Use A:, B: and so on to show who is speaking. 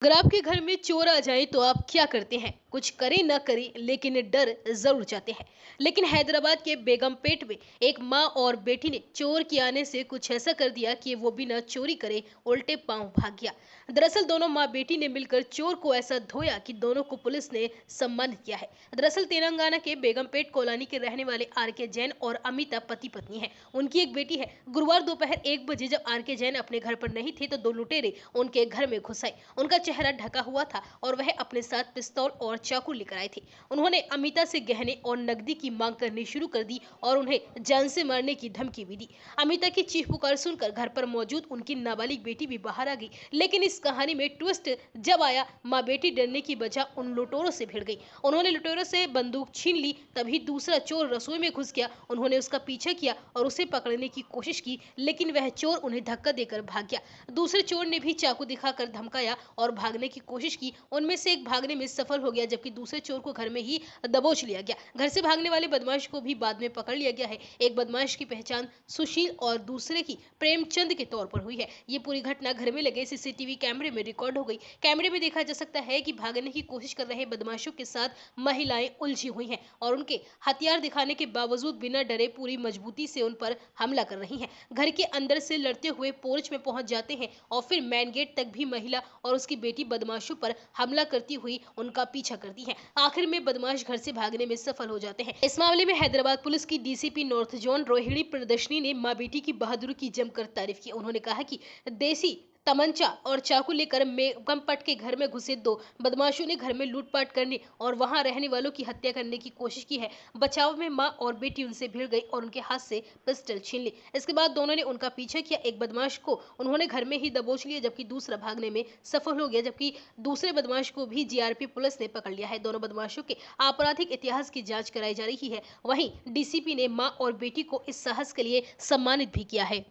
A: अगर आपके घर में चोर आ जाए तो आप क्या करते हैं? कुछ करें ना करें लेकिन डर जरूर जाते हैं। लेकिन हैदराबाद के बेगमपेट में एक माँ और बेटी ने चोर के आने से कुछ ऐसा कर दिया कि वो बिना चोरी करे उल्टे पांव भाग गया। दरअसल दोनों माँ बेटी ने मिलकर चोर को ऐसा धोया कि दोनों को पुलिस ने सम्मानित किया है। दरअसल तेलंगाना के बेगमपेट कॉलोनी के रहने वाले आर के जैन और अमिता पति पत्नी है। उनकी एक बेटी है। गुरुवार दोपहर 1 बजे जब आर के जैन अपने घर पर नहीं थे तो दो लुटेरे उनके घर में घुस आए। उनका चेहरा ढका हुआ था और वह अपने साथ पिस्तौल और चाकू लेकर आए थे। उन्होंने अमिता से गहने और नकदी की मांग करनी शुरू कर दी और उन्हें जान से मारने की धमकी भी दी। अमिता की चीख पुकार सुनकर घर पर मौजूद उनकी नाबालिग बेटी भी बाहर आ गई। लेकिन इस कहानी में ट्विस्ट जब आया, माँ बेटी डरने की बजाय उन लुटेरों से भिड़ गई। उन्होंने लुटेरों से बंदूक छीन ली। तभी दूसरा चोर रसोई में घुस गया। उन्होंने उसका पीछा किया और उसे पकड़ने की कोशिश की, लेकिन वह चोर उन्हें धक्का देकर भाग गया। दूसरे चोर ने भी चाकू दिखाकर धमकाया और भागने की कोशिश की। उनमें से एक भागने में सफल हो गया, जबकि दूसरे चोर को घर में ही दबोच लिया गया। घर से भागने वाले बदमाश को भी बाद में पकड़ लिया गया है। एक बदमाश की पहचान सुशील और दूसरे की प्रेमचंद के तौर पर हुई है। ये पूरी घटना घर में लगे सीसीटीवी कैमरे में रिकॉर्ड हो गई। कैमरे में देखा जा सकता है कि भागने की कोशिश कर रहे बदमाशों के साथ महिलाएं उलझी हुई हैं और उनके हथियार दिखाने के बावजूद बिना डरे पूरी मजबूती से उन पर हमला कर रही हैं। घर के अंदर से लड़ते हुए पोर्च में पहुंच जाते हैं और फिर मेन गेट तक भी महिला और उसकी बेटी बदमाशों पर हमला करती हुई उनका पीछा करती हैं। आखिर में बदमाश घर से भागने में सफल हो जाते हैं। इस मामले में हैदराबाद पुलिस की डीसीपी नॉर्थ जोन रोहिणी प्रदर्शनी ने मां बेटी की बहादुरी की जमकर तारीफ की। उन्होंने कहा कि देसी तमंचा और चाकू लेकर मेकमपट के घर में घुसे दो बदमाशों ने घर में लूटपाट करने और वहां रहने वालों की हत्या करने की कोशिश की है। बचाव में मां और बेटी उनसे भिड़ गई और उनके हाथ से पिस्टल छीन ली। इसके बाद दोनों ने उनका पीछा किया। एक बदमाश को उन्होंने घर में ही दबोच लिया, जबकि दूसरा भागने में सफल हो गया। जबकि दूसरे बदमाश को भी जीआरपी पुलिस ने पकड़ लिया है। दोनों बदमाशों के आपराधिक इतिहास की जांच कराई जा रही है। वहीं डीसीपी ने मां और बेटी को इस साहस के लिए सम्मानित भी किया है।